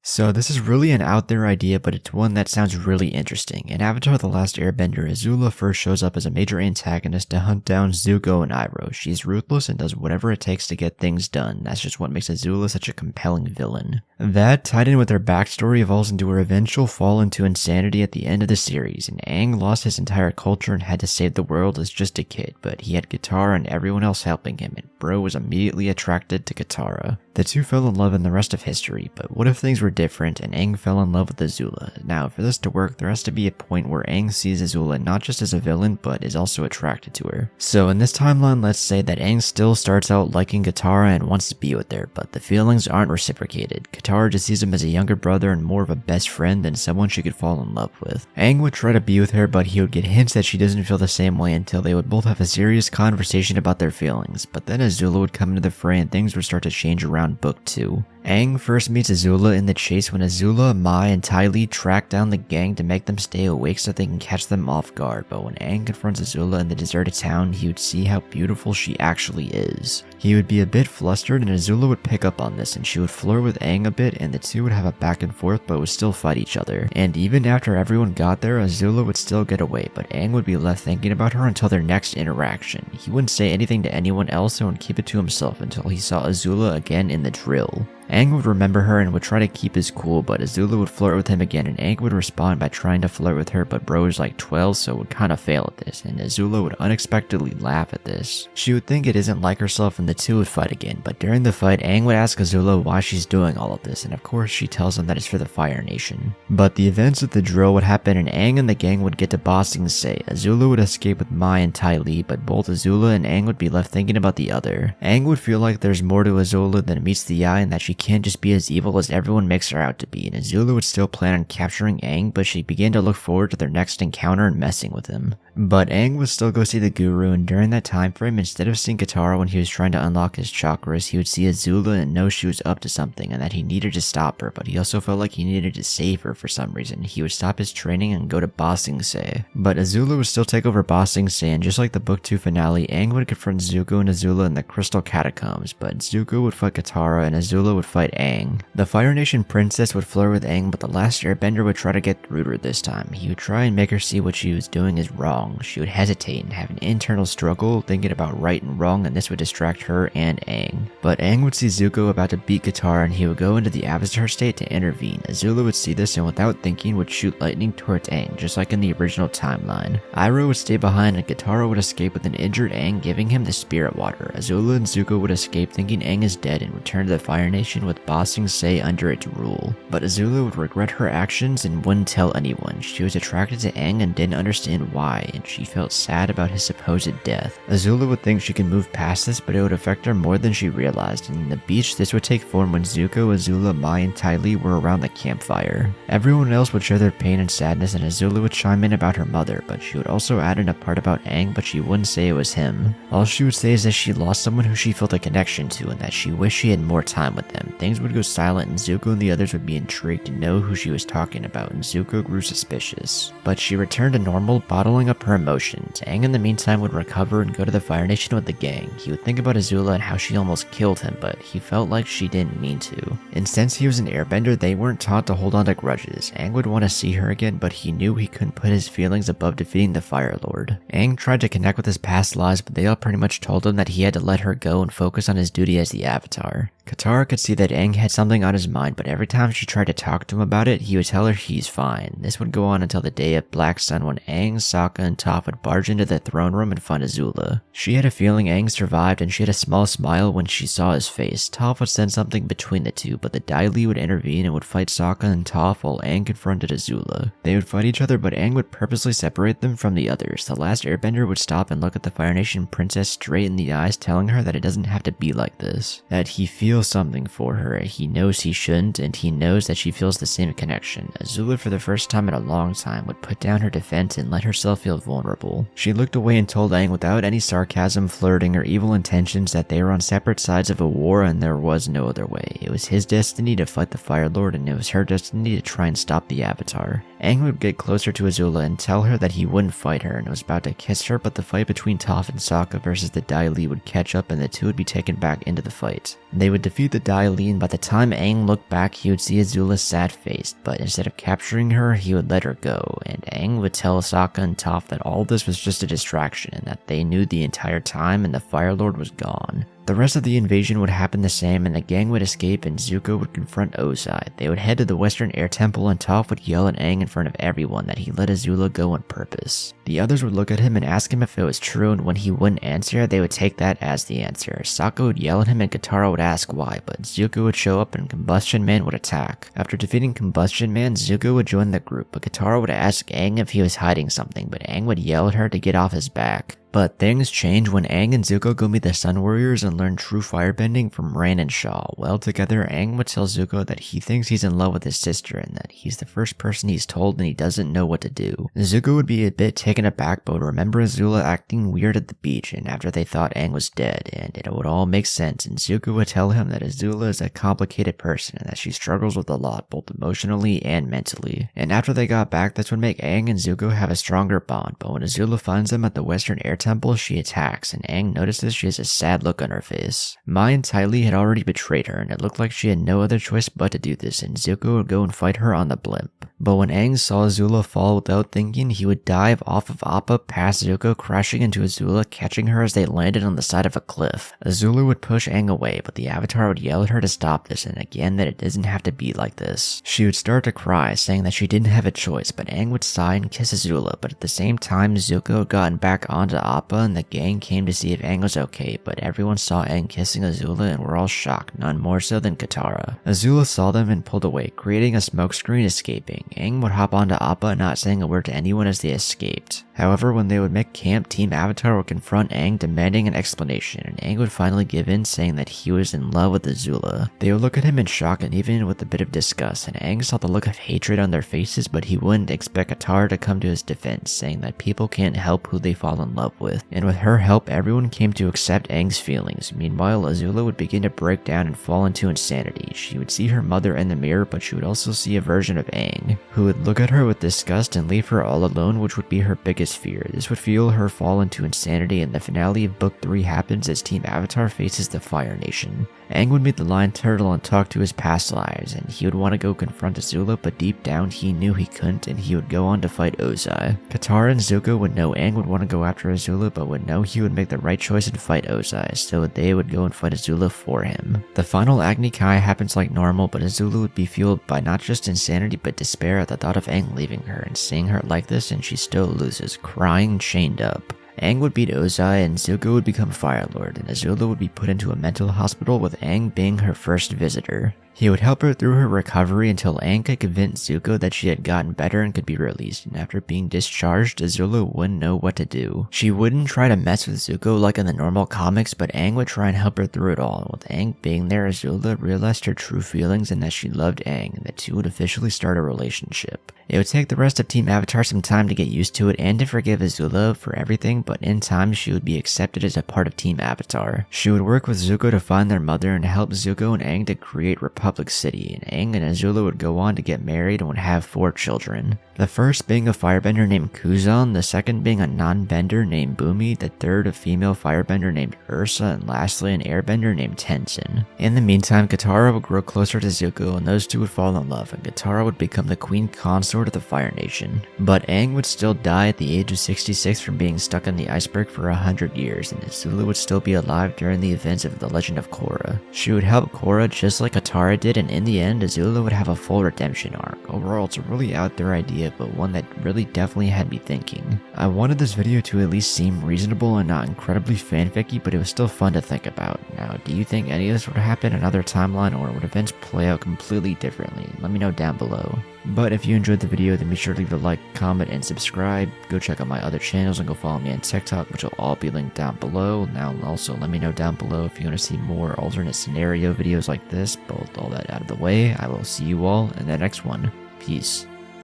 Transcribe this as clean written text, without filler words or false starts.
So this is really an out there idea, but it's one that sounds really interesting. In Avatar The Last Airbender, Azula first shows up as a major antagonist to hunt down Zuko and Iroh. She's ruthless and does whatever it takes to get things done. That's just what makes Azula such a compelling villain. That, tied in with her backstory, evolves into her eventual fall into insanity at the end of the series, and Aang lost his entire culture and had to save the world as just a kid, but he had Katara and everyone else helping him, and Bro was immediately attracted to Katara. The two fell in love in the rest of history, but what if things were different and Aang fell in love with Azula? Now, for this to work, there has to be a point where Aang sees Azula not just as a villain, but is also attracted to her. So in this timeline, let's say that Aang still starts out liking Katara and wants to be with her, but the feelings aren't reciprocated. Katara just sees him as a younger brother and more of a best friend than someone she could fall in love with. Aang would try to be with her, but he would get hints that she doesn't feel the same way until they would both have a serious conversation about their feelings. But then Azula would come into the fray and things would start to change around Book 2. Aang first meets Azula in the chase when Azula, Mai, and Ty Lee track down the gang to make them stay awake so they can catch them off guard, but when Aang confronts Azula in the deserted town, he would see how beautiful she actually is. He would be a bit flustered and Azula would pick up on this and she would flirt with Aang a bit and the two would have a back and forth but would still fight each other. And even after everyone got there, Azula would still get away, but Aang would be left thinking about her until their next interaction. He wouldn't say anything to anyone else and would keep it to himself until he saw Azula again in the drill. Aang would remember her and would try to keep his cool, but Azula would flirt with him again and Aang would respond by trying to flirt with her, but Bro is like 12 so would kinda fail at this, and Azula would unexpectedly laugh at this. She would think it isn't like herself and the two would fight again, but during the fight Aang would ask Azula why she's doing all of this, and of course she tells him that it's for the Fire Nation. But the events of the drill would happen and Aang and the gang would get to Ba Sing Se. Azula would escape with Mai and Ty Lee, but both Azula and Aang would be left thinking about the other. Aang would feel like there's more to Azula than meets the eye and that she can't just be as evil as everyone makes her out to be, and Azula would still plan on capturing Aang, but she began to look forward to their next encounter and messing with him. But Aang would still go see the Guru, and during that time frame, instead of seeing Katara when he was trying to unlock his chakras, he would see Azula and know she was up to something and that he needed to stop her, but he also felt like he needed to save her for some reason. He would stop his training and go to Ba Sing Se. But Azula would still take over Ba Sing Se, and just like the Book 2 finale, Aang would confront Zuko and Azula in the Crystal Catacombs, but Zuko would fight Katara and Azula would fight Aang. The Fire Nation princess would flirt with Aang, but the last Airbender would try to get through to her this time. He would try and make her see what she was doing is wrong. She would hesitate and have an internal struggle thinking about right and wrong, and this would distract her and Aang. But Aang would see Zuko about to beat Katara and he would go into the Avatar state to intervene. Azula would see this and without thinking would shoot lightning towards Aang, just like in the original timeline. Iroh would stay behind and Katara would escape with an injured Aang, giving him the spirit water. Azula and Zuko would escape thinking Aang is dead and return to the Fire Nation with Ba Sing Se under its rule. But Azula would regret her actions and wouldn't tell anyone. She was attracted to Aang and didn't understand why, and she felt sad about his supposed death. Azula would think she could move past this, but it would affect her more than she realized, and in the beach this would take form when Zuko, Azula, Mai, and Ty Lee were around the campfire. Everyone else would share their pain and sadness, and Azula would chime in about her mother, but she would also add in a part about Aang, but she wouldn't say it was him. All she would say is that she lost someone who she felt a connection to, and that she wished she had more time with them. Things would go silent, and Zuko and the others would be intrigued to know who she was talking about, and Zuko grew suspicious. But she returned to normal, bottling up her emotions. Aang in the meantime would recover and go to the Fire Nation with the gang. He would think about Azula and how she almost killed him, but he felt like she didn't mean to. And since he was an airbender, they weren't taught to hold on to grudges. Aang would want to see her again, but he knew he couldn't put his feelings above defeating the Fire Lord. Aang tried to connect with his past lives, but they all pretty much told him that he had to let her go and focus on his duty as the Avatar. Katara could see that Aang had something on his mind, but every time she tried to talk to him about it, he would tell her he's fine. This would go on until the day of Black Sun when Aang, Sokka, and Toph would barge into the throne room and find Azula. She had a feeling Aang survived and she had a small smile when she saw his face. Toph would send something between the two, but the Dai Li would intervene and would fight Sokka and Toph while Aang confronted Azula. They would fight each other, but Aang would purposely separate them from the others. The last Airbender would stop and look at the Fire Nation princess straight in the eyes, telling her that it doesn't have to be like this. That he feels something for her, he knows he shouldn't, and he knows that she feels the same connection. Azula, for the first time in a long time, would put down her defense and let herself feel vulnerable. She looked away and told Aang without any sarcasm, flirting, or evil intentions that they were on separate sides of a war and there was no other way. It was his destiny to fight the Fire Lord and it was her destiny to try and stop the Avatar. Aang would get closer to Azula and tell her that he wouldn't fight her and was about to kiss her, but the fight between Toph and Sokka versus the Dai Li would catch up and the two would be taken back into the fight. They would defeat the Dai Li, and by the time Aang looked back, he would see Azula sad-faced, but instead of capturing her, he would let her go, and Aang would tell Sokka and Toph that all this was just a distraction and that they knew the entire time and the Fire Lord was gone. The rest of the invasion would happen the same, and the gang would escape and Zuko would confront Ozai. They would head to the Western Air Temple and Toph would yell at Aang in front of everyone that he let Azula go on purpose. The others would look at him and ask him if it was true, and when he wouldn't answer, they would take that as the answer. Sokka would yell at him and Katara would ask why, but Zuko would show up and Combustion Man would attack. After defeating Combustion Man, Zuko would join the group, but Katara would ask Aang if he was hiding something, but Aang would yell at her to get off his back. But things change when Aang and Zuko go meet the Sun Warriors and learn true firebending from Ran and Shaw. Well, together, Aang would tell Zuko that he thinks he's in love with his sister and that he's the first person he's told and he doesn't know what to do. Zuko would be a bit taken aback but would remember Azula acting weird at the beach and after they thought Aang was dead, and it would all make sense, and Zuko would tell him that Azula is a complicated person and that she struggles with a lot, both emotionally and mentally. And after they got back, this would make Aang and Zuko have a stronger bond, but when Azula finds them at the Western Air Temple, she attacks, and Aang notices she has a sad look on her face. Mai and Ty Lee had already betrayed her, and it looked like she had no other choice but to do this, and Zuko would go and fight her on the blimp. But when Aang saw Azula fall without thinking, he would dive off of Appa past Zuko, crashing into Azula, catching her as they landed on the side of a cliff. Azula would push Aang away, but the Avatar would yell at her to stop this, and again that it doesn't have to be like this. She would start to cry, saying that she didn't have a choice, but Aang would sigh and kiss Azula, but at the same time Zuko had gotten back onto Appa, and the gang came to see if Aang was okay, but everyone saw Aang kissing Azula and were all shocked, none more so than Katara. Azula saw them and pulled away, creating a smokescreen escaping. Aang would hop onto Appa, not saying a word to anyone as they escaped. However, when they would make camp, Team Avatar would confront Aang, demanding an explanation, and Aang would finally give in, saying that he was in love with Azula. They would look at him in shock and even with a bit of disgust, and Aang saw the look of hatred on their faces, but he wouldn't expect Katara to come to his defense, saying that people can't help who they fall in love with, and with her help, everyone came to accept Aang's feelings. Meanwhile, Azula would begin to break down and fall into insanity. She would see her mother in the mirror, but she would also see a version of Aang, who would look at her with disgust and leave her all alone, which would be her biggest fear. This would fuel her fall into insanity, and the finale of Book 3 happens as Team Avatar faces the Fire Nation. Aang would meet the Lion Turtle and talk to his past lives, and he would want to go confront Azula, but deep down he knew he couldn't, and he would go on to fight Ozai. Katara and Zuko would know Aang would want to go after Azula, but would know he would make the right choice and fight Ozai, so they would go and fight Azula for him. The final Agni Kai happens like normal, but Azula would be fueled by not just insanity but despair at the thought of Aang leaving her and seeing her like this, and she still loses, crying chained up. Aang would beat Ozai and Zuko would become Fire Lord, and Azula would be put into a mental hospital with Aang being her first visitor. He would help her through her recovery until Aang could convince Zuko that she had gotten better and could be released, and after being discharged, Azula wouldn't know what to do. She wouldn't try to mess with Zuko like in the normal comics, but Aang would try and help her through it all, and with Aang being there, Azula realized her true feelings and that she loved Aang, and the two would officially start a relationship. It would take the rest of Team Avatar some time to get used to it and to forgive Azula for everything, but in time she would be accepted as a part of Team Avatar. She would work with Zuko to find their mother and help Zuko and Aang to create Republic City, and Aang and Azula would go on to get married and would have 4 children. The first being a firebender named Kuzan, the second being a non-bender named Bumi, the third a female firebender named Ursa, and lastly an airbender named Tenzin. In the meantime, Katara would grow closer to Zuko and those two would fall in love, and Katara would become the queen consort of the Fire Nation. But Aang would still die at the age of 66 from being stuck in the iceberg for 100 years, and Azula would still be alive during the events of the Legend of Korra. She would help Korra just like Katara did, and in the end, Azula would have a full redemption arc. Overall, it's a really out there idea, but one that really definitely had me thinking. I wanted this video to at least seem reasonable and not incredibly fanficky, but it was still fun to think about. Now, do you think any of this would happen in another timeline, or would events play out completely differently? Let me know down below. But if you enjoyed the video, then be sure to leave a like, comment, and subscribe. Go check out my other channels and go follow me on TikTok, which will all be linked down below. Now, also let me know down below if you want to see more alternate scenario videos like this. But with all that out of the way, I will see you all in the next one. Peace.